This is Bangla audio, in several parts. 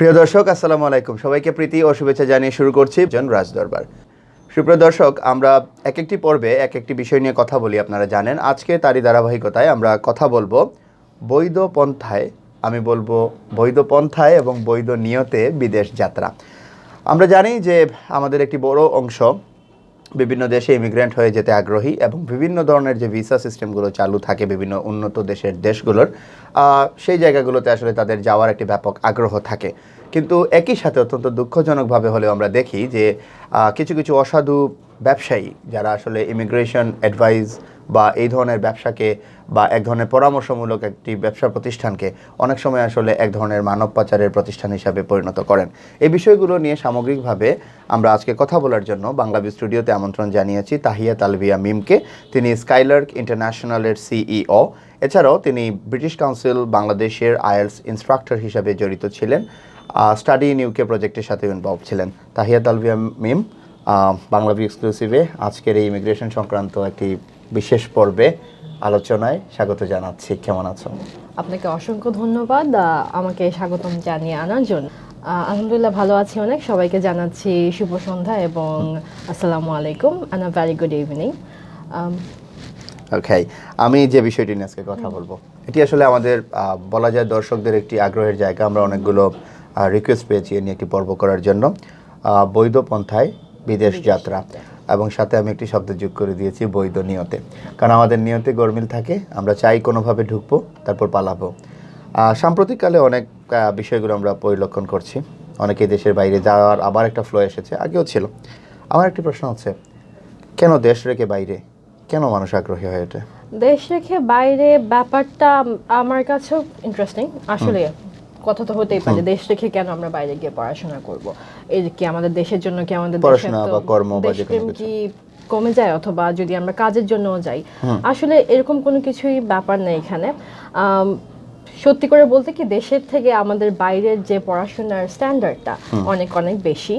প্রিয় দর্শক আসসালামু আলাইকুম, সবাইকে প্রীতি ও শুভেচ্ছা জানিয়ে শুরু করছি রাজ দরবার। সুপ্রিয় দর্শক, আমরা এক একটি পর্বে এক একটি বিষয় নিয়ে কথা বলি, আপনারা জানেন। আজকে তারই ধারাবাহিকতায় আমরা কথা বলবো বৈধ পন্থায়, আমি বলবো বৈধ পন্থায় এবং বৈধ নিয়তে বিদেশ যাত্রা। আমরা জানি যে আমাদের একটি বড় অংশ বিভিন্ন দেশে ইমিগ্রেন্ট হয়ে যেতে আগ্রহী এবং বিভিন্ন ধরনের যে ভিসা সিস্টেমগুলো চালু থাকে বিভিন্ন উন্নত দেশগুলোর, সেই জায়গাগুলোতে আসলে তাদের যাওয়ার একটি ব্যাপক আগ্রহ থাকে। কিন্তু একই সাথে অত্যন্ত দুঃখজনকভাবে হলেও আমরা দেখি যে কিছু কিছু অসাধু ব্যবসায়ী যারা আসলে ইমিগ্রেশন অ্যাডভাইস বা এই ধরনের ব্যবসাকে বা এক ধরনের পরামর্শমূলক একটি ব্যবসা প্রতিষ্ঠানকে অনেক সময় আসলে এক ধরনের মানব পাচারের প্রতিষ্ঠান হিসাবে পরিণত করেন। এই বিষয়গুলো নিয়ে সামগ্রিকভাবে আমরা আজকে কথা বলার জন্য বাংলাভিউ স্টুডিওতে আমন্ত্রণ জানিয়েছি তাহিয়া তালবিয়া মিমকে। তিনি স্কাইলার্ক ইন্টারন্যাশনালের সিইও, এছাড়াও তিনি ব্রিটিশ কাউন্সিল বাংলাদেশের আইএলস ইনস্ট্রাক্টর হিসাবে জড়িত ছিলেন, স্টাডি ইন ইউকে প্রজেক্টের সাথে ইনভলভ ছিলেন। তাহিয়া তালবিয়া মিম, বাংলাভিউ এক্সক্লুসিভে আজকের এই ইমিগ্রেশন সংক্রান্ত একটি বিশেষ পর্বে আলোচনায় স্বাগত জানাচ্ছি। কেমন আছো? আপনাকে অসংখ্য ধন্যবাদ আমাকে স্বাগতম জানিয়ে আনার জন্য। আলহামদুলিল্লাহ ভালো আছি অনেক। সবাইকে জানাচ্ছি শুভ সন্ধ্যা এবং আসসালামু আলাইকুম and a very good evening. ওকে, আমি যে বিষয়টি নিয়ে আজকে কথা বলবো এটি আসলে আমাদের বলা যায় দর্শকদের একটি আগ্রহের জায়গা। আমরা অনেকগুলো রিকোয়েস্ট পেয়েছি এ নিয়ে একটি পর্ব করার জন্য, বৈধ পন্থায় বিদেশ যাত্রা, এবং সাথে আমি একটি শব্দ যোগ করে দিয়েছি বৈধ নিয়তে। কারণ আমাদের নিয়তে গরমিল থাকে, আমরা চাই কোনোভাবে ঢুকবো তারপর পালাবো। সাম্প্রতিককালে অনেক বিষয়গুলো আমরা পরিলক্ষণ করছি, অনেকে দেশের বাইরে যাওয়ার আবার একটা ফ্লো এসেছে, আগেও ছিল। আমার একটি প্রশ্ন হচ্ছে, কেন দেশ রেখে বাইরে, কেন মানুষ আগ্রহী হয়ে ওঠে? দেশ রেখে বাইরে ব্যাপারটা আমার কাছেও ইন্টারেস্টিং। আসলে কথা তো হতেই পারে, দেশ রেখে কেন আমরা বাইরে গিয়ে পড়াশোনা করব? এই কি আমাদের দেশের জন্য কি আমাদের পড়াশোনা বা কর্ম বা যে কোনো কি কমে যায়, অথবা যদি আমরা কাজের জন্য যাই? আসলে এরকম কোনো কিছুই ব্যাপার নেই এখানে। সত্যি করে বলতে কি, দেশের থেকে আমাদের বাইরের যে পড়াশোনার স্ট্যান্ডার্ডটা অনেক অনেক বেশি,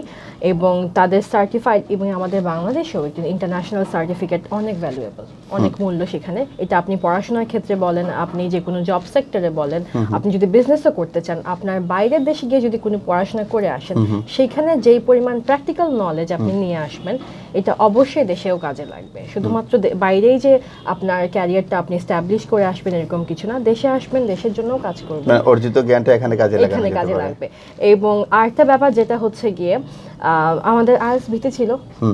এবং তাদের সার্টিফাইড, এবং আমাদের বাংলাদেশেও ইন্টারন্যাশনাল সার্টিফিকেট অনেক ভ্যালুয়েবল, অনেক মূল্য সেখানে। এটা আপনি পড়াশোনার ক্ষেত্রে বলেন, আপনি যে কোনো জব সেক্টরে বলেন, আপনি যদি বিজনেসও করতে চান, আপনার বাইরের দেশে গিয়ে যদি কোনো পড়াশোনা করে আসেন, সেখানে যেই পরিমাণ প্র্যাকটিক্যাল নলেজ আপনি নিয়ে আসবেন, এটা অবশ্যই দেশেও কাজে লাগবে। শুধুমাত্র বাইরেই যে আপনার ক্যারিয়ারটা আপনি এস্টাবলিশ করে আসবেন এরকম কিছু না, দেশে আসবেন, দেশের জন্য কাজ করবেন, অর্জিত জ্ঞানটা এখানে কাজে লাগবে। এবং আরেকটা ব্যাপার যেটা হচ্ছে গিয়ে, আমাদের আইএলটিএস ভীতি ছিল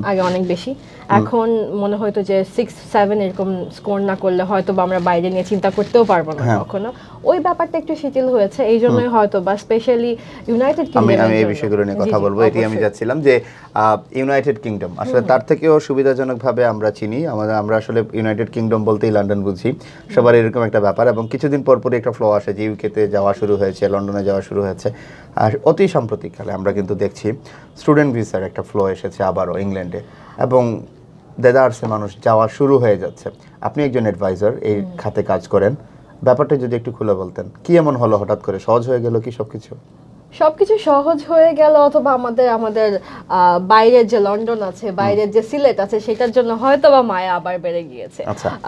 আগে অনেক বেশি। এখন মনে হয়তো যে 6-7 এরকম স্কোর না করলে হয়তো বা আমরা বাইরে নিয়ে চিন্তা করতেও পারবো না কখনো। ওই ব্যাপারটা একটু শিথিল হয়েছে, এই জন্যই হয়তো বা স্পেশালি ইউনাইটেড কিংডম। আমি এই বিষয়গুলো নিয়ে কথা বলবো, এটি আমি যাচ্ছিলাম যে ইউনাইটেড কিংডম আসলে তার থেকেও সুবিধাজনকভাবে আমরা চিনি। আমরা আসলে ইউনাইটেড কিংডম বলতেই লন্ডন বুঝি, সবার এরকম একটা ব্যাপার। এবং কিছুদিন পরপরই একটা ফ্লো আসে যে ইউকেতে যাওয়া শুরু হয়েছে, লন্ডনে যাওয়া শুরু হয়েছে। আর অতি সাম্প্রতিককালে আমরা কিন্তু দেখছি স্টুডেন্ট ভিসার একটা ফ্লো এসেছে আবারও ইংল্যান্ডে, এবং দেদারসে মানুষ যাওয়া শুরু হয়ে যাচ্ছে। আপনি একজন অ্যাডভাইজার, এই খাতে কাজ করেন, ব্যাপারটা যদি একটু খুলে বলতেন, কি এমন হলো হঠাৎ করে? সহজ হয়ে গেল কি সবকিছু সহজ হয়ে গেল, অথবা আমাদের বাইরের যে লন্ডন আছে, বাইরের যে সিলেট আছে, সেটার জন্য হয়তো বা মায়া আবার বেড়ে গিয়েছে?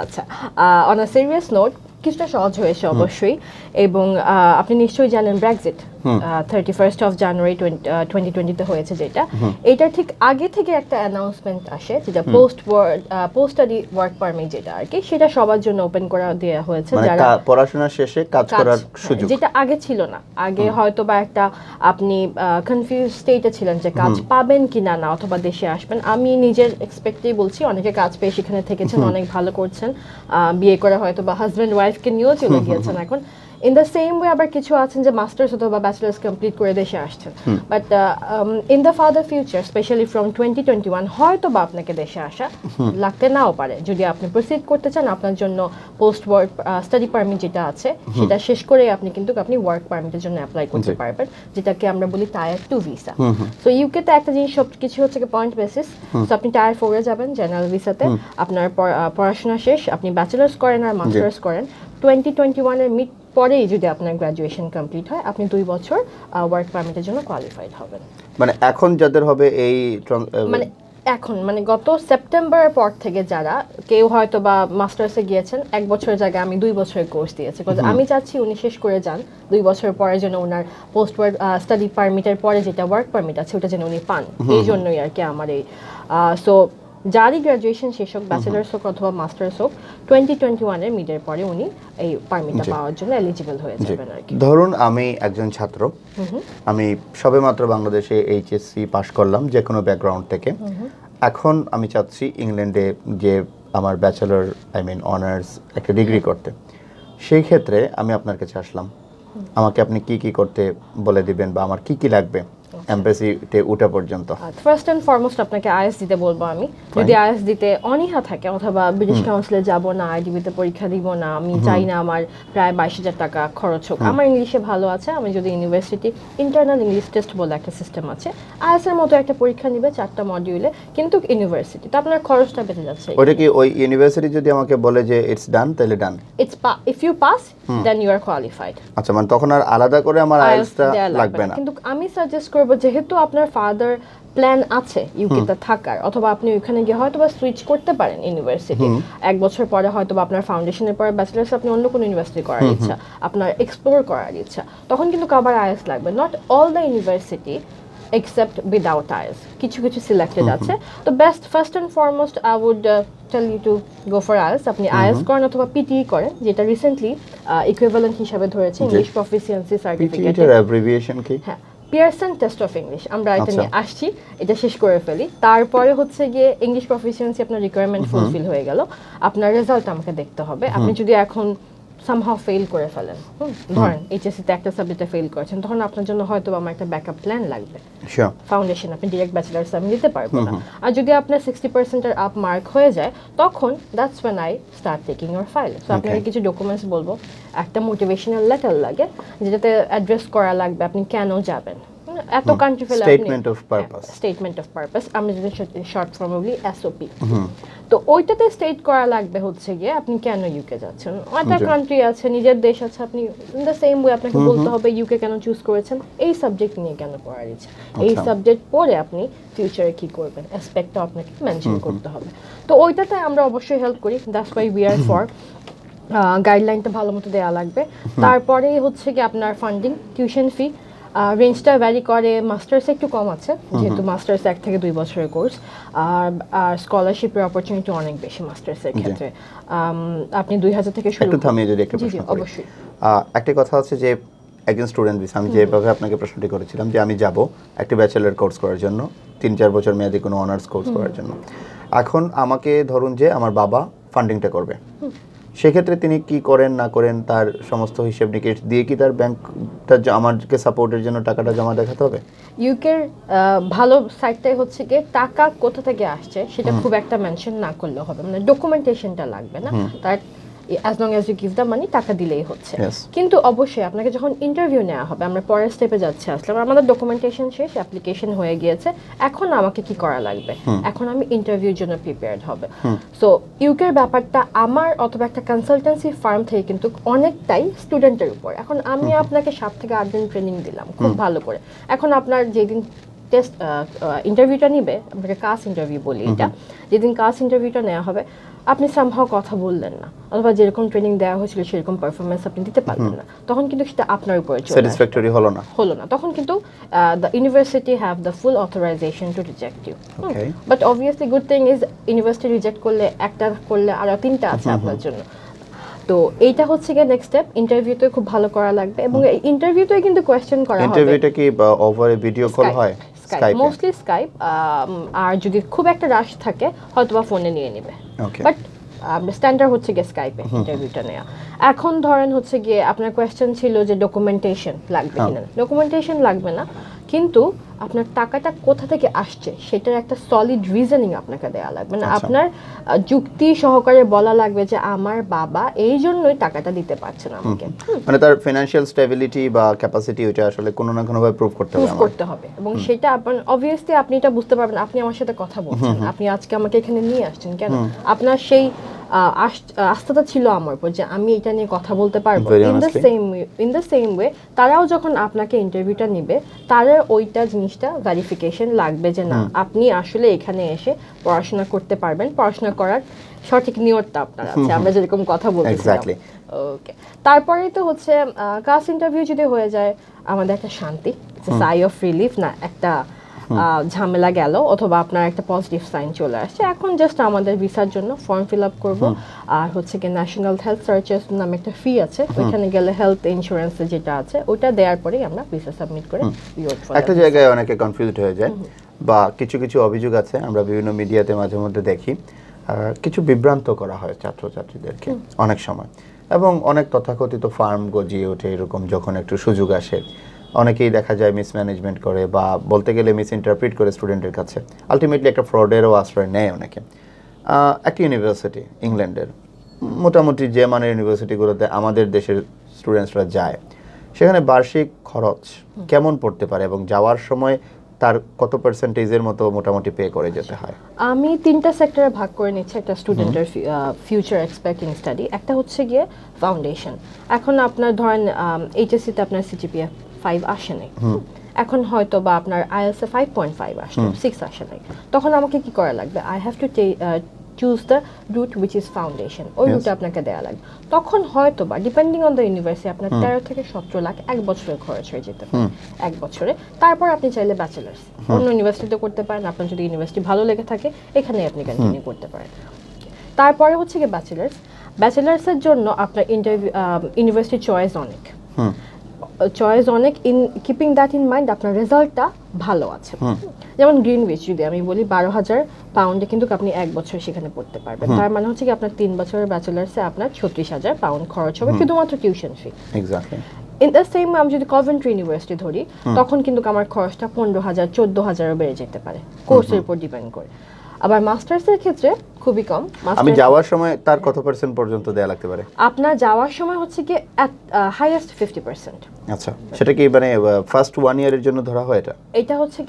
আচ্ছা, অন আ সিরিয়াস নোট, কিছুটা সহজ হয়েছে অবশ্যই। এবং আপনি নিশ্চয়ই জানেন ব্রেক্সিট 31st of January 2020 হয়েছে, যেটা এটা ঠিক আগে থেকে একটা অ্যানাউন্সমেন্ট আসে, যেটা পোস্ট স্টাডি ওয়ার্ক পারমিট, যেটা আর কি, সেটা সবার জন্য ওপেন করা দেওয়া হয়েছে, যারা পড়াশোনা শেষে কাজ করার সুযোগ, যেটা আগে ছিল না। আগে হয়তো বা একটা আপনি কনফিউজ স্টেটে ছিলেন যে কাজ পাবেন কি না, অথবা দেশে আসবেন। আমি নিজের এক্সপেক্টেই বলছি, অনেকে কাজ পেয়ে সেখানে থেকেছেন, অনেক ভালো করছেন, বিয়ে করে হয়তো বা হাজব্যান্ড ওয়াইফকে নিয়েও চলে গিয়েছেন এখন। ইন দ্য সেম ওয়ে আবার কিছু আছেন যে মাস্টার্স অথবা ব্যাচেলার্স কমপ্লিট করে দেশে আসছেন। But in the further future, specially from 2021, হয়তো বা আপনাকে দেশে আসা লাগতে নাও পারে। যদি আপনি প্রসিড করতে চান, আপনার জন্য পোস্ট ওয়ার্ক স্টাডি পারমিট যেটা আছে, সেটা শেষ করে আপনি ওয়ার্ক পারমিটের জন্য অ্যাপ্লাই করতে পারবেন, যেটাকে আমরা বলি টায়ার 2 ভিসা। সো ইউকেতে একটা জিনিস, সব কিছু হচ্ছে পয়েন্ট বেসিস। সো আপনি টায়ার 4-এ যাবেন জেনারেল ভিসাতে, আপনার পড়াশোনা শেষ, আপনি ব্যাচেলার্স করেন আর মাস্টার্স করেন, 2021-এর মিড পরেই যদি আপনার গ্র্যাজুয়েশন কমপ্লিট হয়, আপনি 2 বছর ওয়ার্ক পারমিটের জন্য কোয়ালিফাইড হবেন। মানে এখন যাদের হবে এই, মানে এখন মানে গত সেপ্টেম্বরের পর থেকে যারা কেউ হয়তো বা মাস্টার্সে গিয়েছেন 1 বছরের জায়গায় আমি 2 বছরের কোর্স দিয়েছি, কারণ আমি চাচ্ছি উনি শেষ করে যান 2 বছর পরের জন্য ওনার পোস্ট স্টাডি পারমিটের পরে যেটা ওয়ার্ক পারমিট আছে ওটা যেন উনি পান। এই জন্যই আর কি আমার এই সো যারই গ্রাজুয়েশন শেষ হোক, ব্যাচেলার্স হোক অথবা মাস্টার্স হোক, 2021 মিডের পরে উনি এই পারমিটটা পাওয়ার জন্য এলিজিবল হয়ে যাবেন আর কি। ধরুন আমি একজন ছাত্র, আমি সবেমাত্র বাংলাদেশে এইচএসসি পাশ করলাম যে কোনো ব্যাকগ্রাউন্ড থেকে। এখন আমি চাচ্ছি ইংল্যান্ডে যে আমার ব্যাচেলর অনার্স একটা ডিগ্রি করতে। সেই ক্ষেত্রে আমি আপনার কাছে আসলাম, আমাকে আপনি কি কি করতে বলে দিবেন বা আমার কি কি লাগবে এমবাসিতে ওঠা পর্যন্ত? ফার্স্ট এন্ড ফরমোস্ট আপনাকে আইএস দিতে বলবো আমি। যদি আইএস দিতে অনীহা থাকে অথবা ব্রিটিশ কাউন্সিলে যাব না, আইডিবিতে পরীক্ষা দিব না, আমি চাই না আমার প্রায় 22,000 টাকা খরচ হোক, আমার ইংলিশে ভালো আছে, আমি যদি ইউনিভার্সিটি ইন্টারনাল ইংলিশ টেস্ট বলে একটা সিস্টেম আছে, আইএস এর মতো একটা পরীক্ষা নিবে 4টা মডিউলে, কিন্তু ইউনিভার্সিটি, তো আপনার খরচটা বেঁচে যাচ্ছে। ওটা কি ওই ইউনিভার্সিটি যদি আমাকে বলে যে ইটস ডান, তাহলে done? If you pass then you are qualified. আচ্ছা, মানে তখন আর আলাদা করে আমার আইএলটিএসটা লাগবে না। কিন্তু আমি সাজেস্ট করব, যেহেতু আপনার ফাদার প্ল্যান আছে ইউকেতে থাকার, অথবা আপনি ওখানে গিয়ে হয়তো বা সুইচ করতে পারেন ইউনিভার্সিটি 1 বছর পরে, হয়তো বা আপনার ফাউন্ডেশনের পরে ব্যাচেলার্স আপনি অন্য কোনো ইউনিভার্সিটি করার ইচ্ছা, আপনার এক্সপ্লোর করার ইচ্ছা, তখন কিন্তু কাবার আইএস লাগবে। Not all the university except without IELTS, কিছু কিছু সিলেক্টেড আছে। তো best first and foremost I would tell you to go for IELTS। আপনি IELTS করেন অথবা পিটিই করেন, যেটা রিসেন্টলি ইকুইভ্যালেন্ট হিসাবে ধরেছে ইংলিশ প্রফিসিয়েন্সি সার্টিফিকেট। পিটির অ্যাব্রিভিয়েশন কি? হ্যাঁ, পিয়ারসন টেস্ট অফ ইংলিশ। আমরা এটা নিয়ে আসছি, এটা শেষ করে ফেলি, তারপরে হচ্ছে গিয়ে ইংলিশ প্রফিসিয়েন্সি আপনার রিকোয়ারমেন্ট ফুলফিল হয়ে গেল, আপনার রেজাল্ট আমাকে দেখতে হবে। আপনি যদি এখন সামহাও ফেল করে ফেলেন, ধরেন এইচএসসি-তে একটা সাবজেক্টে ফেল করেছেন, তখন আপনার জন্য হয়তো আমার একটা ব্যাকআপ প্ল্যান লাগবে। ফাউন্ডেশন আপনি ডিরেক্ট ব্যাচেলার্স আমি দিতে পারবো না। আর যদি আপনার 60% এর আপ মার্ক হয়ে যায়, তখন that's when I start taking your file. So আপনাকে কিছু ডকুমেন্টস বলবো, একটা মোটিভেশনাল লেটার লাগে যেটাতে অ্যাড্রেস করা লাগবে আপনি কেন যাবেন, এত কান্ট্রি ফেলে স্টেটমেন্ট অফ পারপাস, আমি যদি শর্ট ফর্ম বলি এসওপি। তো ওইটাতে স্টেট করা লাগবে হচ্ছে গিয়ে আপনি কেন ইউকে যাচ্ছেন। একটা কান্ট্রি আছে, নিজের দেশ আছে, আপনি ইন দ্য সেম ওয়ে আপনাকে বলতে হবে ইউকে কেন চুজ করেছেন, এই সাবজেক্ট নিয়ে কেন পড়ার ইচ্ছা, এই সাবজেক্ট পড়ে আপনি ফিউচারে কি করবেন, অ্যাসপেক্টটা আপনাকে মেনশন করতে হবে। তো ওইটাতে আমরা অবশ্যই হেল্প করি, that's why we are for. গাইডলাইনটা ভালো মতো দেওয়া লাগবে। তারপরেই হচ্ছে কি আপনার ফান্ডিং, টিউশন ফি রেঞ্জটা ভ্যারি করে। মাস্টার্সে একটু কম আছে, যেহেতু মাস্টার্স 1 থেকে 2 বছরের কোর্স, আর স্কলারশিপের অপরচুনিটি অনেক বেশি মাস্টার্সের ক্ষেত্রে। আপনি 2000 থেকে শুরু। একটু থামিয়ে যদি একটা প্রশ্ন করি। অবশ্যই একটা কথা হচ্ছে যে একজন স্টুডেন্ট ভিসা, আমি যেভাবে আপনাকে প্রশ্নটি করেছিলাম যে আমি যাব একটা ব্যাচেলর কোর্স করার জন্য, 3-4 বছর মেয়াদী কোনো অনার্স কোর্স করার জন্য। এখন আমাকে ধরুন যে আমার বাবা ফান্ডিংটা করবে, সেক্ষেত্রে তিনি কি করেন না করেন তার সমস্ত হিসেব নিকেশ দিয়ে কি তার ব্যাংকটা আমাকে সাপোর্টের জন্য টাকাটা জমা দেখাতে হবে? ইউকের ভালো সাইডটাই হচ্ছে কি টাকা কোথা থেকে আসছে সেটা খুব একটা মেনশন না করলেও হবে, মানে ডকুমেন্টেশনটা লাগবে না তার, as long as you give the money, টাকা দিলেই হচ্ছে। কিন্তু অবশ্যই আপনাকে যখন ইন্টারভিউ নেওয়া হবে, আমরা পরের স্টেপে যাচ্ছি আসলে, আমাদের ডকুমেন্টেশন শেষ, অ্যাপ্লিকেশন হয়ে গিয়েছে, এখন আমাকে কি করা লাগবে, এখন আমি ইন্টারভিউর জন্য প্রিপেয়ার্ড হবে। সো ইউকের ব্যাপারটা আমার অথবা একটা কনসালটেন্সি ফার্ম থেকে কিন্তু অনেকটাই স্টুডেন্টের উপর। এখন আমি আপনাকে 7 থেকে 8 দিন ট্রেনিং দিলাম খুব ভালো করে, এখন আপনার যেদিন টেস্ট ইন্টারভিউটা নিবে, আপনাকে কাস ইন্টারভিউ বলি এটা, যেদিন কাস ইন্টারভিউটা নেওয়া হবে আপনি সামহাও কথা বললেন না, অথবা যেরকম ট্রেনিং দেওয়া হয়েছিল সেরকম পারফরমেন্স আপনি দিতে পারলেন না, তখন কিন্তু সেটা আপনার উপরে স্যাটিসফ্যাক্টরি হলো না, তখন কিন্তু the university have the full authorization to reject you. But obviously good thing is university reject করলে একটা করলে আরো 3টা আছে আপনার জন্য। তো এইটা হচ্ছে গিয়ে নেক্সট স্টেপ, ইন্টারভিউতে খুব ভালো করা লাগবে, এবং এই ইন্টারভিউতে কিন্তু কোয়েশ্চেন করা হবে। ইন্টারভিউটা কি ওভার ভিডিও কল হয়? স্কাইপ, মোস্টলি স্কাইপ, আর যদি খুব একটা রাশ থাকে হয়তোবা ফোনে নিয়ে নেবে, বাট স্ট্যান্ডার্ড হচ্ছে গিয়ে স্কাইপে ইন্টারভিউটা নেওয়া। এখন ধরেন হচ্ছে গিয়ে আপনার কোয়েশ্চেন ছিল যে ডকুমেন্টেশন লাগবে কিনা, ডকুমেন্টেশন লাগবে না, কিন্তু আপনার টাকাটা কোথা থেকে আসছে সেটার একটা সলিড রিজনিং আপনাকে দেওয়া লাগবে, মানে আপনার যুক্তি সহকারে বলা লাগবে যে আমার বাবা এই জন্যই টাকাটা দিতে পারছে না আমাকে, মানে তার ফিনান্সিয়াল স্টেবিলিটি বা ক্যাপাসিটি ওটা আসলে কোনো না কোনো ভাবে প্রুভ করতে হবে। এবং সেটা আপনি অবভিয়াসলি আপনি এটা বুঝতে পারবেন, আপনি আমার সাথে কথা বলছেন, আপনি আজকে আমাকে এখানে নিয়ে আসছেন কেন, আপনার সেই আস্থাটা ছিল আমার উপর যে আমি এটা নিয়ে কথা বলতে পারবো। Very in the same way তারাও যখন আপনাকে ইন্টারভিউটা নিবে তাদের ওইটা জিনিসটা ভেরিফিকেশন লাগবে যে না আপনি আসলে এখানে এসে পড়াশোনা করতে পারবেন, পড়াশোনা করার সঠিক নিয়তটা আপনার আছে, আমরা যেরকম কথা বলতেছিলাম। ওকে, তারপরে তো হচ্ছে কাস্ট ইন্টারভিউ যদি হয়ে যায় আমাদের একটা শান্তি, সাই অফ রিলিফ, না একটা ঝামেলা গেল অথবা আপনার একটা পজিটিভ সাইন চলে আসছে। এখন জাস্ট আমাদের ভিসার জন্য ফর্ম ফিল আপ করবো, আর হচ্ছে কি ন্যাশনাল হেলথ সার্চেস নামে একটা ফি আছে, ওইখানে গেলে হেলথ ইন্স্যুরেন্স যেটা আছে ওটা দেওয়ার পরেই আমরা ভিসা সাবমিট করে একটা জায়গায় অনেকে কনফিউজড হয়ে যায় বা কিছু কিছু অভিযোগ আছে আমরা বিভিন্ন মিডিয়াতে মাঝে মধ্যে দেখি, কিছু বিভ্রান্ত করা হয় ছাত্রছাত্রীদেরকে অনেক সময়, এবং অনেক তথাকথিত ফার্ম গজিয়ে ওঠে এরকম যখন একটু সুযোগ আসে। অনেকেই দেখা যায় মিসম্যানেজমেন্ট করে বা বলতে গেলে মিস ইন্টারপ্রিট করে স্টুডেন্টের কাছে, আলটিমেটলি একটা ফ্রডেরও আশ্রয় নেয় অনেকে। একটা ইউনিভার্সিটি ইংল্যান্ডের মোটামুটি যে মানের ইউনিভার্সিটিগুলোতে আমাদের দেশের স্টুডেন্টসরা যায়, সেখানে বার্ষিক খরচ কেমন পড়তে পারে এবং যাওয়ার সময় তার কত পার্সেন্টেজের মতো মোটামুটি পে করে যেতে হয়? আমি 3টা সেক্টরে ভাগ করে নিচ্ছি একটা স্টুডেন্টের ফিউচার এক্সপেক্টিং স্টাডি। একটা হচ্ছে গিয়ে ফাউন্ডেশন। এখন আপনার ধরেন এইচএসসি তে আপনার সিজিপিএ 5 আসে নাই, এখন হয়তো বা আপনার আইএলটিএস 5.5 আসলো, 6 আসে নাই, তখন আমাকে কি করা লাগবে? I have to choose the route which is foundation, ওই রুটে আপনাকে দেওয়া লাগবে। তখন হয়তো বা ডিপেন্ডিং অন দ্য ইউনিভার্সিটি আপনার 13 থেকে 17 লাখ এক বছরের খরচ হয়ে যেতে পারে, এক বছরে। তারপর আপনি চাইলে ব্যাচেলার্স অন্য ইউনিভার্সিটিতে করতে পারেন, আপনার যদি ইউনিভার্সিটি ভালো লেগে থাকে এখানে আপনি কন্টিনিউ করতে পারেন। তারপরে হচ্ছে কি ব্যাচেলার্সের জন্য আপনার ইউনিভার্সিটি চয়েস অনেক, in keeping that in mind আপনার রেজাল্টটা ভালো আছে। যেমন গ্রিনউইচ যদি আমি বলি 12,000 পাউন্ডে কিন্তু আপনি এক বছর সেখানে পড়তে পারবেন। তার মানে হচ্ছে কি আপনার 3 বছরের ব্যাচেলার্সে আপনার 36,000 পাউন্ড খরচ হবে শুধুমাত্র tuition fee. Exactly. In the same আমি যদি কভেন্ট্রি ইউনিভার্সিটি ধরি তখন কিন্তু আমার খরচটা 15,000 14,000 বেড়ে যেতে পারে কোর্সের উপর ডিপেন্ড করে। আবার মাস্টার্সের ক্ষেত্রে খুবই কম। আমি যাওয়ার সময় তার কত পার্সেন্ট পর্যন্ত দেয়া লাগতে পারে? আপনার যাওয়ার সময় হচ্ছে কি হাইয়েস্ট 50%। আচ্ছা, সেটা কি মানে ফার্স্ট 1 ইয়ারের জন্য ধরা হয় এটা? এটা হচ্ছে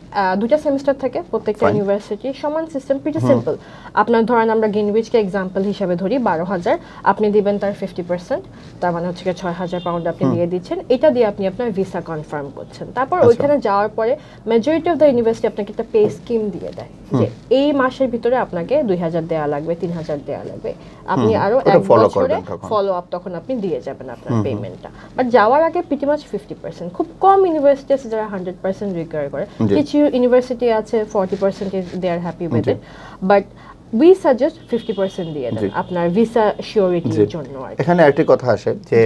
2টা সেমিস্টার থাকে প্রত্যেকটা ইউনিভার্সিটি, সমান সিস্টেম, প্রিটি সিম্পল। আপনার ধরেন আমরা গ্রিনউইচকে এক্সাম্পল হিসেবে ধরি, 12,000 আপনি দিবেন তার 50%, তার মানে হচ্ছে 6,000 পাউন্ড আপনি দিয়ে দিচ্ছেন। এটা দিয়ে আপনি আপনার ভিসা কনফার্ম করছেন। তারপর ওইখানে যাওয়ার পরে মেজরিটি অফ দ্য ইউনিভার্সিটি আপনাকে একটা পে স্কিম দিয়ে দেয় যে এই মাসের ভিতরে আপনাকে 2,000 দেওয়া লাগবে, 3,000 দেওয়া লাগবে, আপনি আরো এক বছরে ফলো আপ তখন আপনি দিয়ে যাবেন আপনার পেমেন্টটা। বাট যাওয়ার আগে প্রিটি মাচ 50%। খুব কম ইউনিভার্সিটি আছে যারা 100% রিকোয়ার করে, কিছু ইউনিভার্সিটি আছে 40% they are happy with it, but we suggest 50% দিয়ে দেন আপনার ভিসা সিওরিটির জন্য। এখানে একটা কথা আসে যে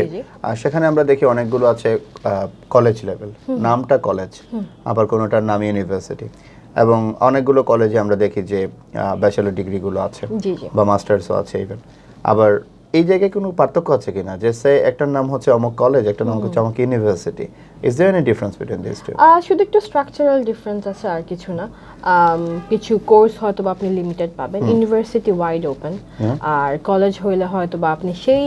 সেখানে আমরা দেখি অনেকগুলো আছে কলেজ লেভেল, নামটা কলেজ, আবার কোনোটার নাম ইউনিভার্সিটি, এবং অনেকগুলো কলেজে আমরা দেখি যে ব্যাচেলর ডিগ্রিগুলো আছে বা মাস্টার্সও আছে ইভেন। আবার এই জায়গায় কোনো পার্থক্য আছে কিনা, যে সে একটার নাম হচ্ছে অমুক কলেজ, একটার নাম হচ্ছে অমুক university, is there any difference between this two? শুধু একটু স্ট্রাকচারাল ডিফারেন্স আছে, আর কিছু না। কিছু কোর্স হয়তো বা আপনি লিমিটেড পাবেন, ইউনিভার্সিটি ওয়াইড ওপেন, আর কলেজ হইলে হয়তো বা আপনি সেই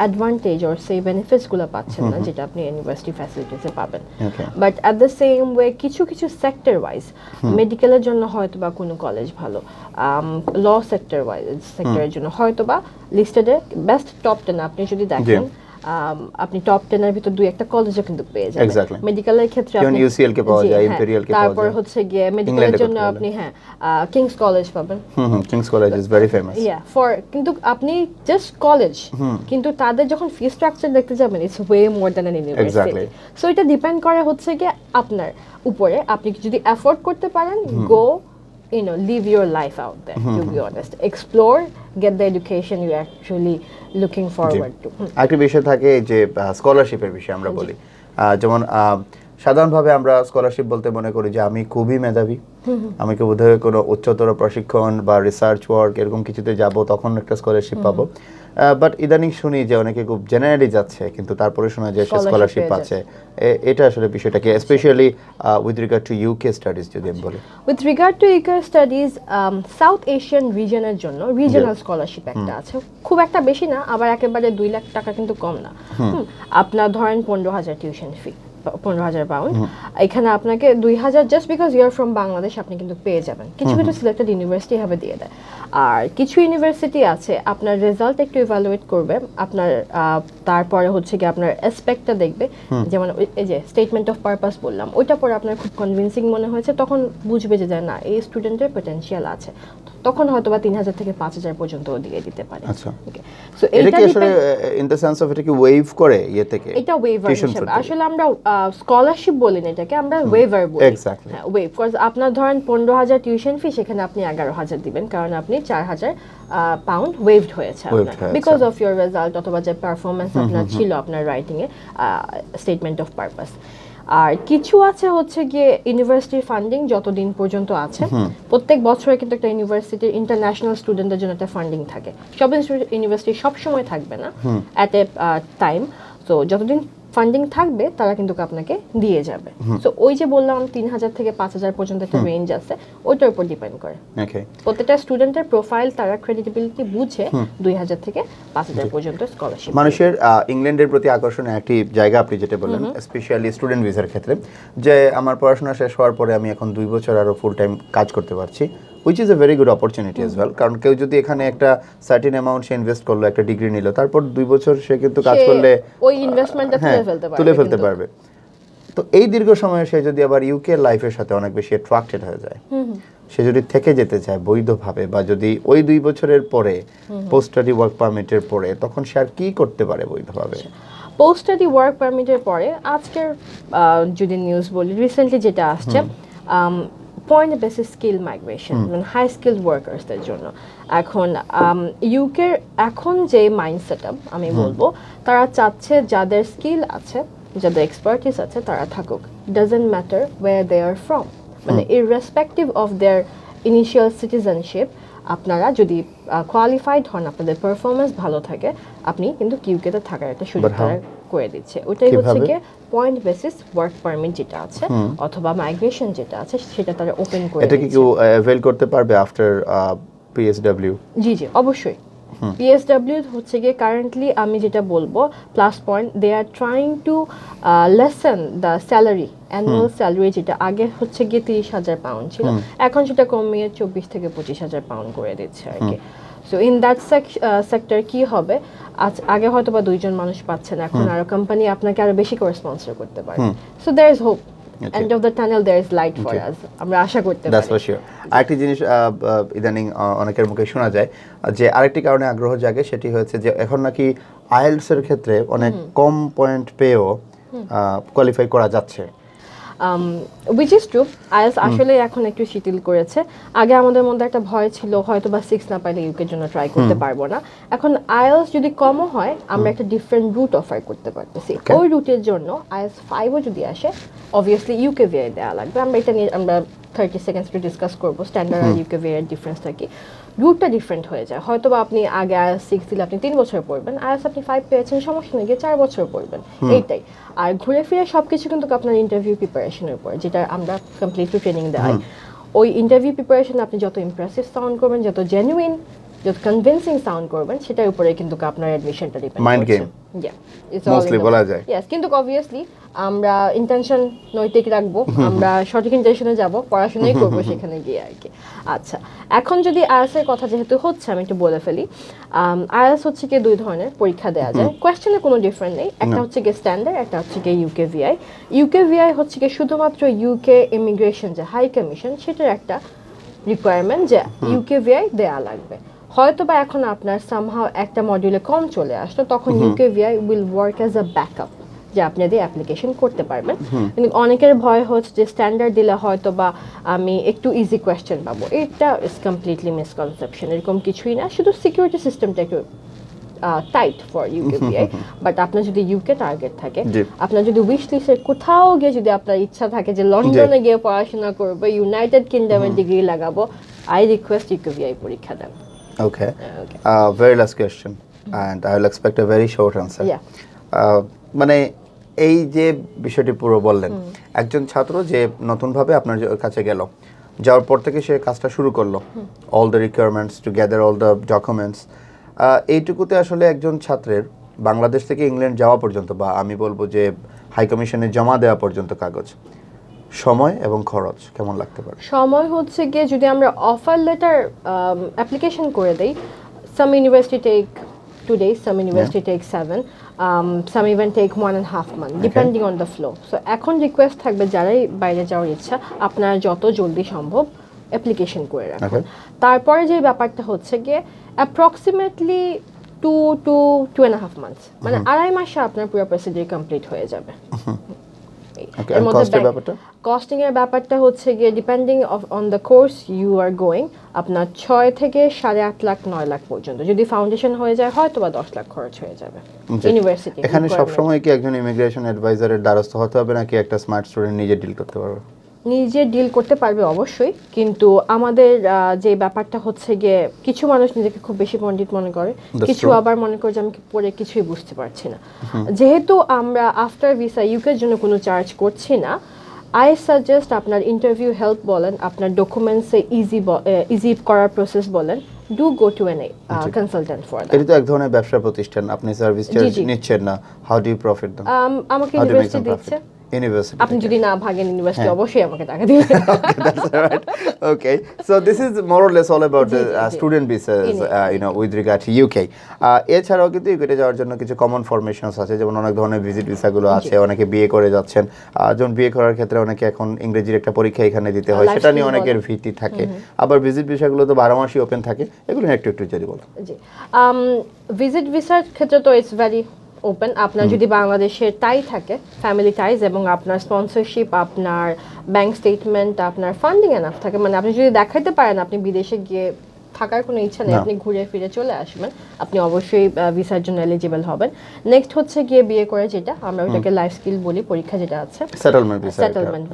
অ্যাডভান্টেজ আর সেই বেনিফিটসগুলো পাচ্ছেন না যেটা আপনি ইউনিভার্সিটি ফ্যাসিলিটিসে পাবেন। But at the same way কিছু কিছু সেক্টর ওয়াইজ, মেডিকেলের জন্য হয়তো বা কোনো কলেজ ভালো, ল সেক্টরের জন্য হয়তো বা লিস্টেডে বেস্ট টপ 10 আপনি যদি দেখেন, আপনি টপ 10 এর ভিতর দুই একটা কলেজও কিন্তু পেয়ে যাবেন। মেডিকেলের ক্ষেত্রে আপনি ইউসিএল কে পাওয়া যায়, ইম্পেরিয়াল কে পাওয়া যায়। তারপর হচ্ছে গিয়ে মেডিকেলের জন্য আপনি কিংস কলেজ পাবেন। King's College is very famous. কিন্তু আপনি জাস্ট কলেজ, কিন্তু তাদের যখন ফি স্ট্রাকচার দেখতে যাবেন its way more than an university. So এটা ডিপেন্ড করে হচ্ছে গিয়ে আপনার উপরে, আপনি যদি অ্যাফোর্ড করতে পারেন, গো live your life out there, to be honest, explore, get the education you actually looking forward to. একটা বিষয় থাকে যে স্কলারশিপের বিষয় আমরা বলি, যেমন সাধারণভাবে আমরা স্কলারশিপ বলতে মনে করি যে আমি খুবই মেধাবী, আমি কি বোধহয় কোনো উচ্চতর প্রশিক্ষণ বা রিসার্চ ওয়ার্ক এরকম কিছুতে যাব তখন একটা স্কলারশিপ পাবো। বাট ইদানিং শুনি যে অনেকে খুব জেনারেলি যাচ্ছে কিন্তু তারপরে শোনা যায় সে স্কলারশিপ আছে। এটা আসলে বিষয়টা কি, specially with regard to UK studies যদি আমি বলি? With regard to UK studies South Asian রিজনের জন্য রিজনাল স্কলারশিপ একটা আছে, খুব একটা বেশি না, আবার একেবারে 2 লাখ টাকা কিন্তু কম না। আপনার ধরেন 15,000 টিউশন ফি, 15,000 পাউন্ড, এখানে আপনাকে 2,000 just because you are from Bangladesh আপনি কিন্তু পেয়ে যাবেন। কিছু কিছু সিলেক্টেড ইউনিভার্সিটি হবে দিয়ে দেয়। আর কিছু ইউনিভার্সিটি আছে আপনার রেজাল্ট একটু ইভ্যালুয়েট করবে, আপনার তারপরে হচ্ছে কি আপনার অ্যাসপেক্টটা দেখবে, যেমন এই যে স্টেটমেন্ট অফ পারপাস বললাম, ওইটা পরে আপনার খুব কনভিন্সিং মনে হয়েছে, তখন বুঝবে যে না এই স্টুডেন্টের পটেনশিয়াল আছে, তখন হয়তো বা 3,000 থেকে 5,000 পর্যন্ত দিয়ে দিতে পারে। আচ্ছা, সো এটা কি আসলে ইন দ্য সেন্স অফ এটা কি ওয়েভ করে ইয়ে থেকে? এটা ওয়েভার হিসেবে, আসলে আমরা স্কলারশিপ বলি না এটাকে, আমরা ওয়েভার বলি। এক্স্যাক্টলি, হ্যাঁ ওয়েভ, কজ আপনার ধরেন 15,000 টিউশন ফি, সেখানে আপনি 11,000 দিবেন, কারণ আপনি 4,000 পাউন্ড ওয়েভড হয়েছে আপনার বিকজ অফ ইওর রেজাল্ট অথবা যে পারফরমেন্স আপনার ছিল আপনার রাইটিং এ স্টেটমেন্ট অফ পারপাস। আর কিছু আছে হচ্ছে গিয়ে ইউনিভার্সিটির ফান্ডিং যতদিন পর্যন্ত আছে, প্রত্যেক বছরে কিন্তু একটা ইউনিভার্সিটির ইন্টারন্যাশনাল স্টুডেন্টদের জন্য একটা ফান্ডিং থাকে। সব ইউনিভার্সিটি সব সময় থাকবে না অ্যাট এ টাইম, তো যতদিন ফান্ডিং থাকবে তারা কিন্তু আপনাকে দিয়ে যাবে। সো ওই যে বললাম 3,000 থেকে 5,000 পর্যন্ত একটা রেঞ্জ আছে, ওইটার উপর ডিপেন্ড করে। প্রত্যেকটা স্টুডেন্টের প্রোফাইল তারা ক্রেডিবিলিটি বুঝে 2,000 থেকে 5,000 পর্যন্ত স্কলারশিপ। মানুষের ইংল্যান্ডের প্রতি আকর্ষণের একটি জায়গা আপনি যেটা বললেন, স্পেশালি স্টুডেন্ট ভিসার ক্ষেত্রে, যে আমার পড়াশোনা শেষ হওয়ার পরে আমি এখন 2 বছর আরো ফুল টাইম কাজ করতে পারছি, which is a very good opportunity as well, কারণ কেউ যদি এখানে একটা সার্টেন অ্যামাউন্ট সে ইনভেস্ট করলো, একটা ডিগ্রি নিল, তারপর 2 বছর সে কিন্তু কাজ করলে ওই ইনভেস্টমেন্টটা তুলে ফেলতে পারবে। তো এই দীর্ঘ সময়ে সে যদি আবার ইউকে লাইফের সাথে অনেক বেশি অ্যাট্রাক্টেড হয়ে যায়, সে যদি থেকে যেতে চায় বৈধভাবে, বা যদি ওই 2 বছরের পরে পোস্ট স্টাডি ওয়ার্ক পারমিটের পরে, তখন সে আর কি করতে পারে বৈধভাবে? পোস্ট স্টাডি ওয়ার্ক পারমিটের পরে আজকের যদি নিউজ বলি, রিসেন্টলি যেটা আসছে, পয়েন্ট বেসিস স্কিল মাইগ্রেশন, মানে হাই স্কিলড ওয়ার্কার্সদের জন্য। এখন ইউকের এখন যে মাইন্ড সেট আপ আমি বলবো, তারা চাচ্ছে যাদের স্কিল আছে, যাদের এক্সপার্টিস আছে তারা থাকুক, doesn't matter where they are from, মানে irrespective of their initial citizenship. আপনারা যদি কোয়ালিফাইড হন, আপনাদের পারফরমেন্স ভালো থাকে, আপনি কিন্তু ইউকেতে থাকার একটা সুযোগ তারা করে দিচ্ছে। ওটাই হচ্ছে গিয়ে পয়েন্ট বেসিস ওয়ার্ক পারমিট যেটা আছে, অথবা মাইগ্রেশন যেটা আছে, সেটা তারা ওপেন করে দিচ্ছে। এটা কি কেউ অ্যাভেল করতে পারবে আফটার পিএসডব্লিউ? জি জি, অবশ্যই। পিএসডব্লিউ হচ্ছে গিয়ে কারেন্টলি আমি যেটা বলবো plus point, they are trying to lessen the salary, annual salary, যেটা আগে হচ্ছে গিয়ে 30,000 পাউন্ড ছিল, এখন সেটা কমিয়ে 24 থেকে 25,000 পাউন্ড করে দিচ্ছে আর কি। সো ইন দ্যাট সেক্টর কি হবে, আগে হয়তো বা 2জন মানুষ পাচ্ছেন, এখন আরো কোম্পানি আপনাকে আরো বেশি করে স্পন্সর করতে পারে। So there is hope, end of the tunnel there is light for us, আমরা আশা করতে পারি। That's for sure. আরেকটি জিনিস ইদানিং অনেকের মুখে শোনা যায় যে আরেকটি কারণে আগ্রহ জাগে, সেটি হচ্ছে যে এখন নাকি আইএলটিএস এর ক্ষেত্রে অনেক কম পয়েন্ট পেয়েও কোয়ালিফাই করা যাচ্ছে। which is true, আইএলটিএস আসলে এখন একটু শিথিল করেছে। আগে আমাদের মধ্যে একটা ভয় ছিল হয়তো বা 6 না পাইলে ইউকের জন্য ট্রাই করতে পারবো না। এখন আইএলটিএস যদি কমও হয়, আমরা একটা ডিফারেন্ট রুট অফার করতে পারতেছি। ওই রুটের জন্য আইএলটিএস 5ও যদি আসে, অবভিয়াসলি ইউকে ভিআই দেওয়া লাগবে। আমরা এটা নিয়ে 30 সেকেন্ডস একটু ডিসকাস করবো, স্ট্যান্ডার্ড আর ইউকে ভিআই এর ডিফারেন্সটা কি। রুটটা ডিফারেন্ট হয়ে যায়, হয়তো বা আপনি আগে আইএলটিএস 6 দিলে আপনি 3 বছর পড়বেন, আইএলটিএস আপনি 5 পেয়েছেন, সমস্যা নেই, 4 বছর পড়বেন, এইটাই। আর ঘুরে ফিরে সবকিছু কিন্তু আপনার ইন্টারভিউ প্রিপারেশনের উপর, যেটা আমরা কমপ্লিটলি ট্রেনিং দেওয়াই। ওই ইন্টারভিউ প্রিপারেশন আপনি যত ইমপ্রেসিভ সাউন্ড করবেন, যত জেনুইন, যত কনভিন্সিং সাউন্ড করবেন, সেটার উপরে কিন্তু আপনার অ্যাডমিশনটা ডিপেন্ড করছে। মাইন্ড গেম, মোস্টলি বলা যায়। ইয়েস, কিন্তু অবভিয়াসলি আমরা ইন্টেনশন নৈতিক রাখবো, আমরা সঠিক ইন্টেনশনে যাব, পড়াশোনাই করবো সেখানে গিয়ে আর কি। আচ্ছা, এখন যদি আইএলটিএস এর কথা যেহেতু হচ্ছে, আমি একটু বলে ফেলি। আইএলটিএস হচ্ছে কি 2 ধরনের পরীক্ষা দেওয়া যায়, কোয়েশ্চেনে কোনো ডিফারেন্ট নেই। একটা হচ্ছে কি স্ট্যান্ডার্ড, একটা হচ্ছে কি ইউকে ভিআই। ইউকে ভিআই হচ্ছে কি শুধুমাত্র ইউকে ইমিগ্রেশন যে হাই কমিশন, সেটার একটা রিকোয়ারমেন্ট যে ইউকে ভিআই দেওয়া লাগবে। হয়তো বা এখন আপনার সামহাও একটা মডিউলে কম চলে আসলো, তখন UK VI will work as a backup, যে আপনি দিয়ে অ্যাপ্লিকেশন করতে পারবেন। কিন্তু অনেকের ভয় হচ্ছে যে স্ট্যান্ডার্ড দিলে হয়তো বা আমি একটু ইজি কোয়েশ্চেন পাবো, এটা ইজ কমপ্লিটলি মিসকনসেপশন। এরকম কিছুই না, শুধু সিকিউরিটি সিস্টেমটা একটু tight for UK VI. But আপনার যদি ইউকে টার্গেট থাকে, আপনার যদি উইশ লিস্টে কোথাও গিয়ে যদি আপনার ইচ্ছা থাকে যে লন্ডনে গিয়ে পড়াশোনা করবো, ইউনাইটেড কিংডমের ডিগ্রি লাগাবো, আই রিকোয়েস্ট ইউকে ভিআই পরীক্ষা দেন। Okay. Very last question, and I will expect a very short answer. মানে এই যে বিষয়টি পুরো বললেন, একজন ছাত্র যে নতুনভাবে আপনার কাছে গেল, যাওয়ার পর থেকে সে কাজটা শুরু করলো, all the requirements to gather all the documents, এইটুকুতে আসলে একজন ছাত্রের বাংলাদেশ থেকে ইংল্যান্ড যাওয়া পর্যন্ত, বা আমি বলবো যে হাই কমিশনে জমা দেওয়া পর্যন্ত কাগজ, সময় এবং খরচ কেমন লাগতে পারে? সময় হচ্ছে গিয়ে যদি আমরা অফার লেটার অ্যাপ্লিকেশন করে দেই, সাম university take 2 days, some university take 7, some even take 1.5 months, depending on the flow. So এখন রিকোয়েস্ট থাকবে যারাই বাইরে যাওয়ার ইচ্ছা, আপনারা যত জলদি সম্ভব অ্যাপ্লিকেশন করে রাখুন। তারপরে যে ব্যাপারটা হচ্ছে গিয়ে অ্যাপ্রক্সিমেটলি 2 to 2.5 months, মানে 2.5 মাসে আপনার পুরো প্রসিডিউর কমপ্লিট হয়ে যাবে। এর মধ্যে কস্টিং এর ব্যাপারটা হচ্ছে গিয়ে depending on the course you are going, আপনার 6 থেকে 8.5 লাখ 9 লাখ পর্যন্ত। যদি ফাউন্ডেশন হয়ে যায় হয়তো বা 10 লাখ খরচ হয়ে যাবে ইউনিভার্সিটি। এখানে সব সময় কি একজন ইমিগ্রেশন অ্যাডভাইজারের দ্বারস্থ হতে হবে নাকি একটা স্মার্ট স্টুডেন্ট নিজে ডিল করতে পারবে? নিজে ডিল করতে পারবে অবশ্যই, কিন্তু আমাদের যে ব্যাপারটা হচ্ছে গিয়ে কিছু মানুষ নিজেকে খুব বেশি পণ্ডিত মনে করে, কিছু আবার মনে করে যে আমি পড়ে কিছুই বুঝতে পারছি না। যেহেতু আমরা আফটার ভিসা ইউকের জন্য কোনো চার্জ করছি না, আই সাজেস্ট আপনার ইন্টারভিউ হেল্প বলেন, আপনার ডকুমেন্টসে ইজি করার প্রসেস বলেন, do go to N consultant for that. এটা তো এক ধরনের ব্যবসা প্রতিষ্ঠান, আপনি সার্ভিস চার্জ নিচ্ছেন না, how do you profit them? আমাকে ইউনিভার্সিটি দিচ্ছে, University. আপনি যদি না ভাগেন ইউনিভার্সিটি অবশ্যই আমাকে টাকা দিবেন। Okay, that's right. Okay, so this is more or less all about the student visas, with regard to UK. এছাড়াও কিন্তু ইউকেতে যাওয়ার জন্য কিছু কমন ফরমেশনস আছে, যেমন অনেক ধরনের ভিজিট ভিসাগুলো আছে, অনেকে বিয়ে করে যাচ্ছেন, যেমন বিয়ে করার ক্ষেত্রে অনেকে এখন ইংরেজির একটা পরীক্ষা এখানে দিতে হয়, সেটা নিয়ে অনেকের ভীতি থাকে। আবার ভিজিট ভিসাগুলো তো 12 মাসই ওপেন থাকে, এগুলো একটু যদি বলতো। জি, ভিজিট ভিসার ক্ষেত্রে তো ইটস ভেরি ওপেন। আপনার যদি বাংলাদেশের টাই থাকে, ফ্যামিলি টাইজ, এবং আপনার স্পন্সরশিপ, আপনার ব্যাংক স্টেটমেন্ট, আপনার ফান্ডিং এনাফ থাকে, মানে আপনি যদি দেখাইতে পারেন আপনি বিদেশে গিয়ে থাকার কোনো ইচ্ছা নেই, আপনি ঘুরে ফিরে চলে আসবেন, আপনি অবশ্যই ভিসার জন্য এলিজিবল হবেন। নেক্সট হচ্ছে গিয়ে বিয়ে করে, যেটা আমরা ওটাকে লাইফ স্কিল বলি, পরীক্ষা যেটা আছে সেটেলমেন্ট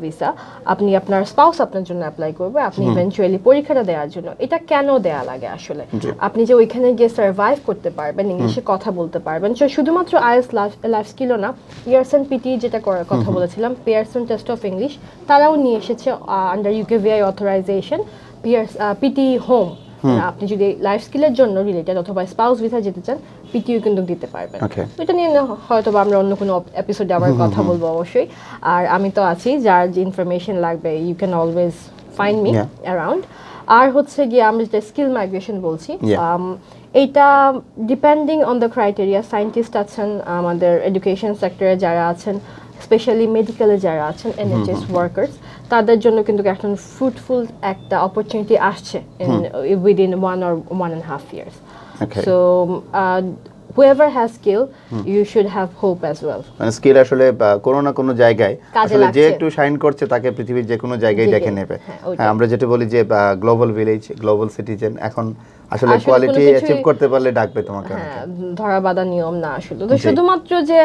ভিসা। আপনি আপনার স্পাউস আপনার জন্য অ্যাপ্লাই করবে, আপনি ইভেন্চুয়ালি পরীক্ষাটা দেওয়ার জন্য। এটা কেন দেয়া লাগে আসলে? আপনি যে ওইখানে গিয়ে সার্ভাইভ করতে পারবেন, ইংলিশে কথা বলতে পারবেন, শুধুমাত্র আইএলটিএস লাইফ স্কিলও না, পিয়ারসন পিটি যেটা করার কথা বলেছিলাম, পিয়ারসন টেস্ট অফ ইংলিশ, তারাও নিয়ে এসেছে আন্ডার ইউকেভিআই অথরাইজেশন পিটি হোম। আপনি যদি লাইফ স্কিলের জন্য রিলেটেড অথবা স্পাউস ভিসা যেতে চান, পিটিও কিন্তু দিতে পারবেন। এটা নিয়ে হয়তো আমরা অন্য কোনো এপিসোডে আবার কথা বলবো অবশ্যই। আর আমি তো আছি, যার যে ইনফরমেশন লাগবে you can always find me around. আর হচ্ছে গিয়ে আমরা যেটা স্কিল মাইগ্রেশন বলছি, এইটা depending on the criteria. Scientist আছেন, আমাদের এডুকেশন সেক্টরে যারা আছেন, স্পেশালি মেডিকেলে যারা আছেন, এনএইচএস ওয়ার্কার্স, তাদের জন্য কিন্তু এখন ফ্রুটফুল একটা অপরচুনিটি আসছে within 1 or 1.5 years. So whoever has skill, you should have hope as well. মানে স্কিল আসলে কোনো না কোনো জায়গায় আসলে যে একটু শাইন করছে তাকে পৃথিবীর যে কোনো জায়গায় দেখে নেবে। আমরা যেটা বলি যে গ্লোবাল ভিলেজ, গ্লোবাল সিটিজেন, এখন আসলে কোয়ালিটি অ্যাচিভ করতে পারলে ডাকবে তোমাকে। ধরা বাঁধা নিয়ম না আসলে, তো শুধুমাত্র যে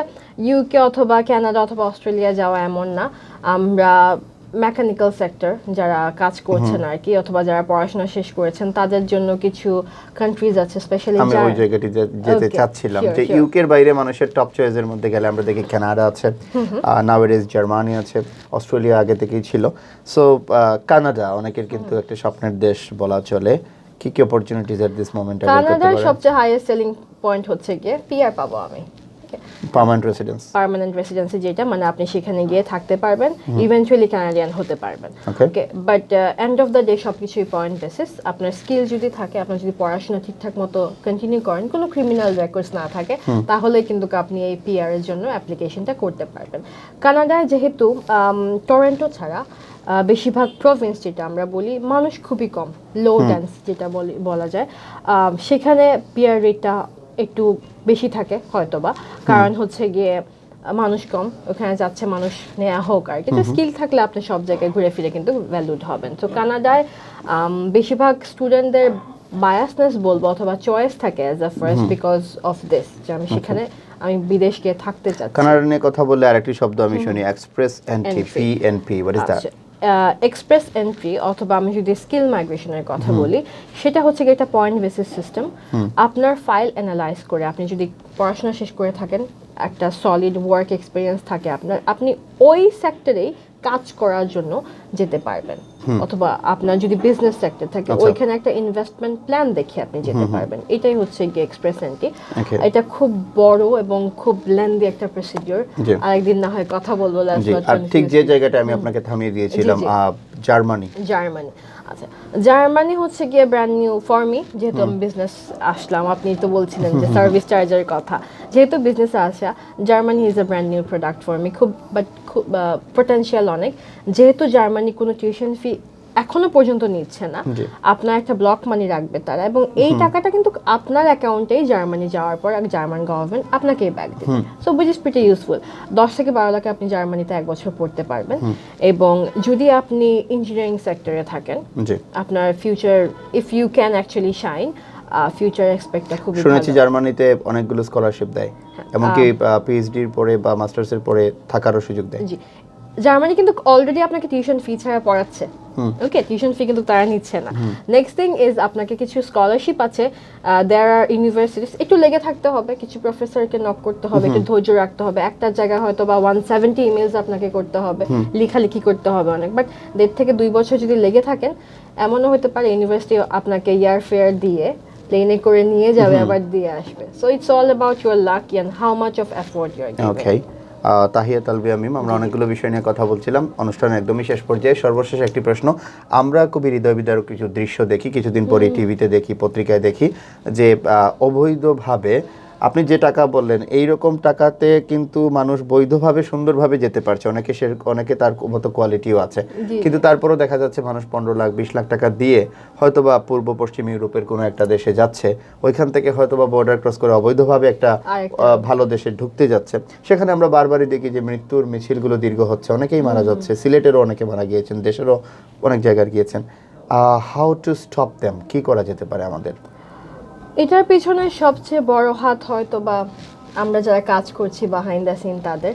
ইউকে অথবা কানাডা অথবা অস্ট্রেলিয়া যাওয়া এমন না। আমরা মেকানিক্যাল সেক্টর যারা কাজ করছেন আর কি, অথবা যারা পড়াশোনা শেষ করেছেন, তাদের জন্য কিছু কান্ট্রিজ আছে স্পেশালি। আমি ওই জায়গাটি যেতে চাচ্ছিলাম যে ইউকের বাইরে মানুষের টপ চয়েসের মধ্যে গেলে আমরা দেখি কানাডা আছে, নাওয়াডেজ জার্মানি আছে, অস্ট্রেলিয়া আগে থেকেই ছিল। সো কানাডা অনেকের কিন্তু একটা স্বপ্নের দেশ বলা চলে। কি কি অপরচুনিটিজ এট দিস মোমেন্ট? কানাডার সবচেয়ে হাইয়েস্ট সেলিং পয়েন্ট হচ্ছে গিয়ে পিআর পাবো আমি, পার্মানেন্ট রেসিডেন্সি, যেটা মানে আপনি সেখানে গিয়ে থাকতে পারবেন, ইভেন্চুয়ালি কানাডিয়ান হতে পারবেন। Okay, but end of the day সবকিছুই পয়েন্ট বেসিস। আপনার স্কিল যদি থাকে, আপনার যদি পড়াশোনা ঠিকঠাক মতো কন্টিনিউ করেন, কোনো ক্রিমিনাল রেকর্ডস না থাকে, তাহলে কিন্তু আপনি এই পিআর এর জন্য অ্যাপ্লিকেশনটা করতে পারবেন। কানাডায় যেহেতু টরন্টো ছাড়া বেশিরভাগ প্রভিন্স যেটা আমরা বলি, মানুষ খুবই কম, লো ডেন্স যেটা বলা যায়, সেখানে পিআর রেটটা একটু বেশি থাকে হয়তোবা, কারণ হচ্ছে গিয়ে মানুষ কম, ওখানে যাচ্ছে মানুষ নেওয়া হোক আর কি। তো স্কিল থাকলে আপনি সব জায়গায় ঘুরে ফিরে কিন্তু ভ্যালুড হবেন। তো কানাডায় বেশিরভাগ স্টুডেন্টদের বায়াসনেস বলবো অথবা চয়েস থাকে as a first because of this, যে আমি সেখানে আমি বিদেশ গিয়ে থাকতে চাচ্ছি। কানাডা নিয়ে কথা বললে আরেকটি শব্দ আমি শুনি, express entry, PNP. What is that? Express entry অথবা আমি যদি স্কিল মাইগ্রেশনের কথা বলি, সেটা হচ্ছে একটা পয়েন্ট বেসিস সিস্টেম। আপনার ফাইল অ্যানালাইজ করে, আপনি যদি পড়াশোনা শেষ করে থাকেন, একটা সলিড ওয়ার্ক এক্সপিরিয়েন্স থাকে আপনার, আপনি ওই সেক্টরেই কাজ করার জন্য যেতে পারবেন, অথবা আপনার যদি বিজনেস সেক্টর থাকে ওইখানে একটা ইনভেস্টমেন্ট প্ল্যান দেখে আপনি যেতে পারবেন। এটাই হচ্ছে গিয়ে এক্সপ্রেস এন্ট্রি। এটা খুব বড় এবং খুব লেন্দি একটা প্রসিডিউর, আরেকদিন না হয় কথা বলবো। আর ঠিক যে জায়গাটা আমি আপনাকে থামিয়ে দিয়েছিলাম, জার্মানি। আচ্ছা, জার্মানি হচ্ছে গিয়ে ব্র্যান্ড নিউ ফর মি, যেহেতু আমি বিজনেস আসলাম। আপনি তো বলছিলেন যে সার্ভিস চার্জের কথা, যেহেতু বিজনেসে আসা, Germany is a brand new product for me. খুব পটেনশিয়াল অনেক, যেহেতু জার্মানি কোনো টিউশন ফি এখনো পর্যন্ত নিচ্ছে না, আপনার একটা ব্লক মানি রাখবে তারা, এবং এই টাকাটা কিন্তু আপনার অ্যাকাউন্টেই জার্মানি যাওয়ার পর জার্মান গভর্নমেন্ট আপনাকেই ব্যাক দেবে। So which is pretty useful. 10 থেকে 12 লাখে আপনি জার্মানিতে 1 বছর পড়তে পারবেন। এবং যদি আপনি ইঞ্জিনিয়ারিং সেক্টরে থাকেন, আপনার future, if you can actually shine, future এক্সপেক্টটা খুব ভালো। শুনেছি জার্মানিতে অনেকগুলো স্কলারশিপ দেয়, এমনকি পিএইচডির পরে বা মাস্টার্সের পরে থাকারও সুযোগ দেয়। জি, জার্মানি কিন্তু অলরেডি আপনাকে টিউশন ফি ছাড়া পড়াচ্ছে। ওকে, টিউশন ফি কিন্তু তারা নিচ্ছে না। নেক্সট থিং ইজ আপনাকে কিছু স্কলারশিপ আছে, দেয়ার আর ইউনিভার্সিটিস। একটু লেগে থাকতে হবে, কিছু প্রফেসরকে নক করতে হবে, একটু ধৈর্য রাখতে হবে। একটা জায়গায় হয়তো বা 170 ইমেলস আপনাকে করতে হবে, লেখালেখি করতে হবে অনেক, বাট 1.5 থেকে 2 বছর যদি লেগে থাকেন, এমনও হতে পারে ইউনিভার্সিটি আপনাকে ইয়ার ফেয়ার দিয়ে প্লেনে করে নিয়ে যাবে, আবার দিয়ে আসবে। So it's all about your luck and how much of effort you are giving. Okay, Tahia Talbia Mim, আমরা অনেকগুলো বিষয় নিয়ে কথা বলছিলাম, অনুষ্ঠান একদমই শেষ পর্যায়ে। সর্বশেষ একটি প্রশ্ন, আমরা খুবই হৃদয় বিদারক কিছু দৃশ্য দেখি, কিছুদিন পরে টিভিতে দেখি, পত্রিকায় দেখি, যে অবৈধভাবে আপনি যে টাকা বললেন, এই রকম টাকাতে কিন্তু মানুষ বৈধভাবে সুন্দরভাবে যেতে পারছে, অনেকে তার মতো কোয়ালিটিও আছে, কিন্তু তারপরও দেখা যাচ্ছে মানুষ 15 লাখ 20 লাখ টাকা দিয়ে হয়তোবা পূর্ব পশ্চিম ইউরোপের কোনো একটা দেশে যাচ্ছে, ওইখান থেকে হয়তোবা বর্ডার ক্রস করে অবৈধভাবে একটা ভালো দেশে ঢুকতে যাচ্ছে। সেখানে আমরা বারবারই দেখি যে মৃত্যুর মিছিলগুলো দীর্ঘ হচ্ছে, অনেকেই মারা যাচ্ছে, সিলেটেরও অনেকে মারা গিয়েছেন, দেশেরও অনেক জায়গায় গিয়েছেন। হাউ টু স্টপ দেম, কি করা যেতে পারে আমাদের? এটার পিছনে সবচেয়ে বড় হাত হয়তো বা আমরা যারা কাজ করছি বিহাইন্ড দ্য সিন তাদের।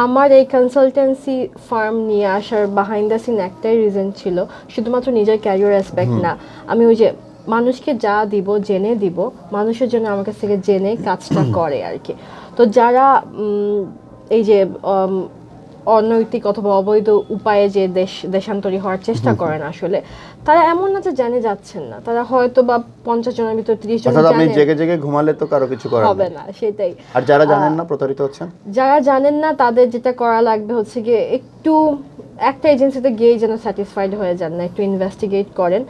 আমার এই কনসালটেন্সি ফার্ম নিয়ে আসার বিহাইন্ড দ্য সিন একটাই রিজন ছিল, শুধুমাত্র নিজের ক্যারিয়ার অ্যাসপেক্ট না, আমি ওই যে মানুষকে যা দিব জেনে দিব, মানুষের জন্য আমার কাছ থেকে জেনে কাজটা করে আর কি। তো যারা এই যে অনৈতিক অথবা অবৈধ উপায়ে যে দেশান্তরী হওয়ার চেষ্টা করেন, আসলে তারা এমন না যে জানে যাচ্ছেন না, তারা হয়তো বা 50 জনের ভিতর 30 জন জানেন। আপনি জেগে জেগে ঘুমালে তো কারো কিছু করার হবে না, সেটাই। আর যারা জানেন না, প্রতারিত হচ্ছেন, যারা জানেন না, তাদের যেটা করা লাগবে হচ্ছে গিয়ে একটু একটা এজেন্সিতে গিয়ে যেন স্যাটিসফাইড হয়ে যান না, একটু ইনভেস্টিগেট করেন।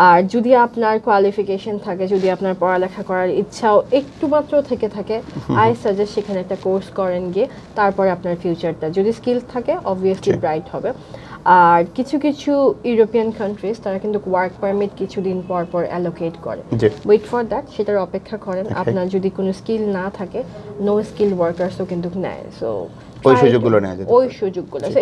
আর যদি আপনার কোয়ালিফিকেশন থাকে, যদি আপনার পড়ালেখা করার ইচ্ছাও একটু মাত্র থেকে থাকে, আই সাজেস্ট সেখানে একটা কোর্স করেন গিয়ে, তারপরে আপনার ফিউচারটা যদি স্কিল থাকে অবভিয়াসলি ব্রাইট হবে। আর কিছু কিছু ইউরোপিয়ান কান্ট্রিজ তারা কিন্তু ওয়ার্ক পারমিট কিছুদিন পর পর অ্যালোকেট করে, ওয়েট ফর দ্যাট, সেটার অপেক্ষা করেন। আপনার যদি কোনো স্কিল না থাকে, নো স্কিল ওয়ার্কার্সও কিন্তু নেয়। সো ওই সুযোগগুলো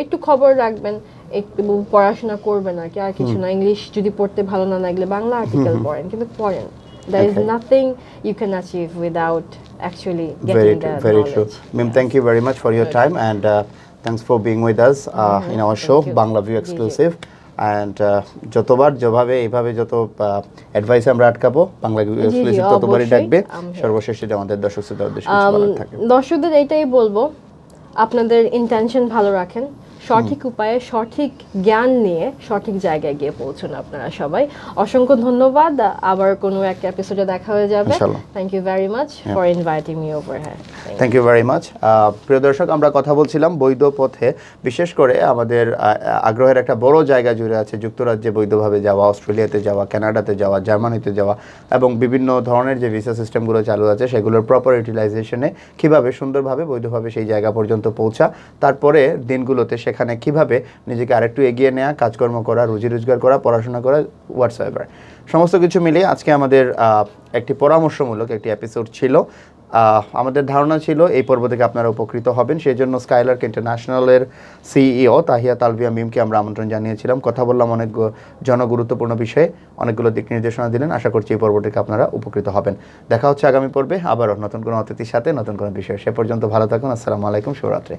একটু খবর রাখবেন, একটু পড়াশোনা করবেন আর কি, আর কিছু না। ইংলিশ যদি পড়তে ভালো না লাগলে বাংলা আর্টিকেল পড়েন, কিন্তু পড়েন। There is nothing you can achieve without actually getting the knowledge. Very true. Ma'am, thank you very much for your time, and thanks for being with us in our show, Banglaview Exclusive. And যতবার যেভাবে এইভাবে যত অ্যাডভাইস আমরা আটকাবো, Banglaview Exclusive ততবারই ডাকবে। সর্বশেষ সেটা আমাদের দর্শকদের উদ্দেশ্যে কিছু বলার থাকে। দর্শকদের এইটাই বলবো, আপনাদের ইন্টেনশন ভালো রাখেন, সঠিক উপায়ে সঠিক জ্ঞান নিয়ে সঠিক জায়গায় গিয়ে পৌঁছুন আপনারা সবাই। অসংখ্য ধন্যবাদ, আবার কোনো একটা এপিসোডে দেখা হয়ে যাবে। Thank you very much for inviting me over here. Thank you very much. প্রিয় দর্শক, আমরা কথা বলছিলাম বৈধ পথে, বিশেষ করে আমাদের আগ্রহের একটা বড় জায়গা জুড়ে আছে যুক্তরাজ্যে বৈধভাবে যাওয়া, অস্ট্রেলিয়াতে যাওয়া, কানাডাতে যাওয়া, জার্মানিতে যাওয়া, এবং বিভিন্ন ধরনের যে ভিসা সিস্টেমগুলো চালু আছে সেগুলোর প্রপার ইউটিলাইজেশনে কীভাবে সুন্দরভাবে বৈধভাবে সেই জায়গা পর্যন্ত পৌঁছা, তারপরে দিনগুলোতে সেখানে কিভাবে নিজেকে আরেকটু এগিয়ে নেওয়া, কাজকর্ম করা, রুজি রোজগার করা, পড়াশোনা করা, হোয়াটসঅ্যাপার, সমস্ত কিছু মিলিয়ে আজকে আমাদের একটি পরামর্শমূলক একটি এপিসোড ছিল। আমাদের ধারণা ছিল এই পর্ব থেকে আপনারা উপকৃত হবেন, সেই জন্য স্কাইলার্ক ইন্টারন্যাশনালের সিইও তাহিয়া তালবিয়া মিমকে আমরা আমন্ত্রণ জানিয়েছিলাম। কথা বললাম অনেক জনগুরুত্বপূর্ণ বিষয়ে, অনেকগুলো দিক নির্দেশনা দিলেন। আশা করছি এই পর্ব থেকে আপনারা উপকৃত হবেন। দেখা হচ্ছে আগামী পর্বে আবারও নতুন কোনো অতিথির সাথে, নতুন কোনো বিষয়। সে পর্যন্ত ভালো থাকুন। আসসালামু আলাইকুম, শুভরাত্রি।